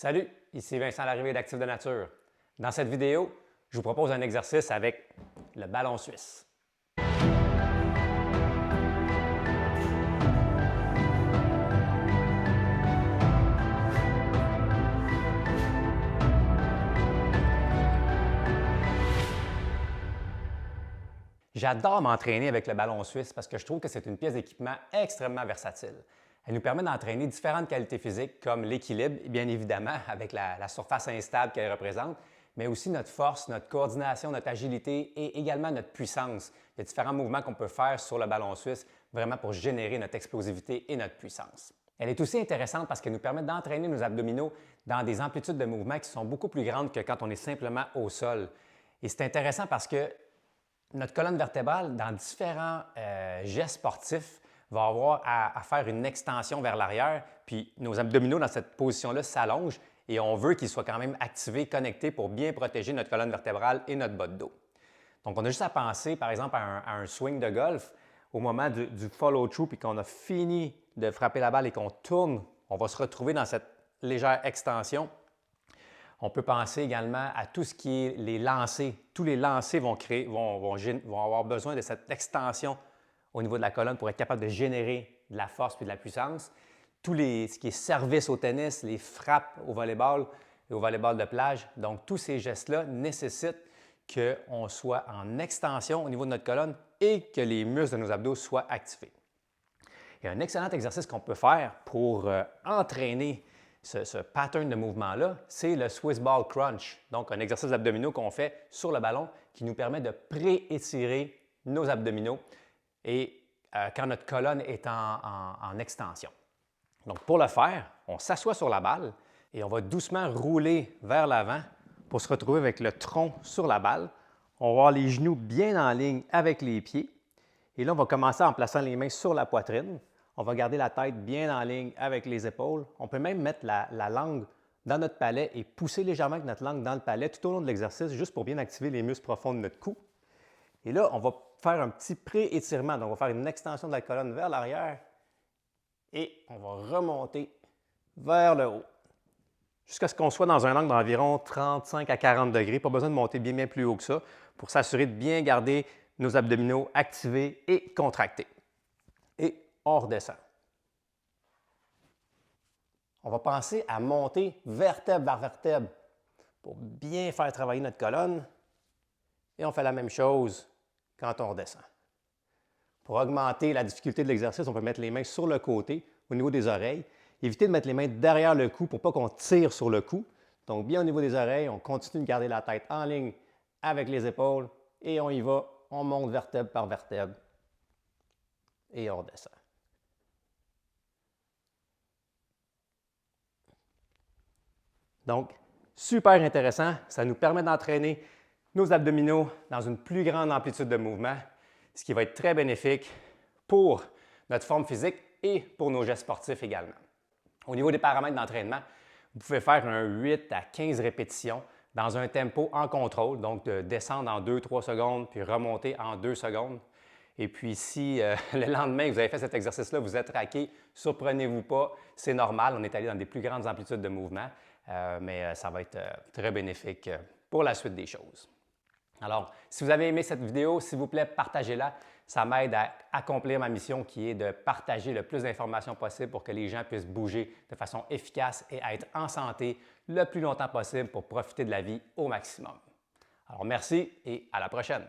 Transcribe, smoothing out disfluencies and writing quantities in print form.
Salut, ici Vincent Larrivée d'Actif de Nature. Dans cette vidéo, je vous propose un exercice avec le ballon suisse. J'adore m'entraîner avec le ballon suisse parce que je trouve que c'est une pièce d'équipement extrêmement versatile. Elle nous permet d'entraîner différentes qualités physiques comme l'équilibre, bien évidemment, avec la surface instable qu'elle représente, mais aussi notre force, notre coordination, notre agilité et également notre puissance. Il y a différents mouvements qu'on peut faire sur le ballon suisse vraiment pour générer notre explosivité et notre puissance. Elle est aussi intéressante parce qu'elle nous permet d'entraîner nos abdominaux dans des amplitudes de mouvement qui sont beaucoup plus grandes que quand on est simplement au sol. Et c'est intéressant parce que notre colonne vertébrale, dans différents gestes sportifs, va avoir à faire une extension vers l'arrière, puis nos abdominaux dans cette position-là s'allongent et on veut qu'ils soient quand même activés, connectés pour bien protéger notre colonne vertébrale et notre bas de dos. Donc, on a juste à penser, par exemple, à un swing de golf. Au moment du follow-through, puis qu'on a fini de frapper la balle et qu'on tourne, on va se retrouver dans cette légère extension. On peut penser également à tout ce qui est les lancers. Tous les lancers vont avoir besoin de cette extension au niveau de la colonne pour être capable de générer de la force et de la puissance. Ce qui est service au tennis, les frappes au volleyball et au volleyball de plage. Donc, tous ces gestes-là nécessitent qu'on soit en extension au niveau de notre colonne et que les muscles de nos abdos soient activés. Il y a un excellent exercice qu'on peut faire pour entraîner ce pattern de mouvement-là, c'est le Swiss Ball Crunch. Donc, un exercice d'abdominaux qu'on fait sur le ballon qui nous permet de pré-étirer nos abdominaux et quand notre colonne est en extension. Donc, pour le faire, on s'assoit sur la balle et on va doucement rouler vers l'avant pour se retrouver avec le tronc sur la balle. On va avoir les genoux bien en ligne avec les pieds. Et là, on va commencer en plaçant les mains sur la poitrine. On va garder la tête bien en ligne avec les épaules. On peut même mettre la langue dans notre palais et pousser légèrement avec notre langue dans le palais tout au long de l'exercice, juste pour bien activer les muscles profonds de notre cou. Et là, on va faire un petit pré-étirement. Donc, on va faire une extension de la colonne vers l'arrière et on va remonter vers le haut jusqu'à ce qu'on soit dans un angle d'environ 35 à 40 degrés. Pas besoin de monter bien plus haut que ça pour s'assurer de bien garder nos abdominaux activés et contractés. Et on redescend. On va penser à monter vertèbre par vertèbre pour bien faire travailler notre colonne. Et on fait la même chose quand on redescend. Pour augmenter la difficulté de l'exercice, on peut mettre les mains sur le côté, au niveau des oreilles. Éviter de mettre les mains derrière le cou pour pas qu'on tire sur le cou. Donc, bien au niveau des oreilles, on continue de garder la tête en ligne avec les épaules et on y va. On monte vertèbre par vertèbre et on redescend. Donc, super intéressant. Ça nous permet d'entraîner nos abdominaux dans une plus grande amplitude de mouvement, ce qui va être très bénéfique pour notre forme physique et pour nos gestes sportifs également. Au niveau des paramètres d'entraînement, vous pouvez faire un 8 à 15 répétitions dans un tempo en contrôle, donc de descendre en 2-3 secondes puis remonter en 2 secondes. Et puis si le lendemain vous avez fait cet exercice-là, vous êtes raqué, surprenez-vous pas, c'est normal, on est allé dans des plus grandes amplitudes de mouvement, mais ça va être très bénéfique pour la suite des choses. Alors, si vous avez aimé cette vidéo, s'il vous plaît, partagez-la. Ça m'aide à accomplir ma mission qui est de partager le plus d'informations possible pour que les gens puissent bouger de façon efficace et être en santé le plus longtemps possible pour profiter de la vie au maximum. Alors, merci et à la prochaine!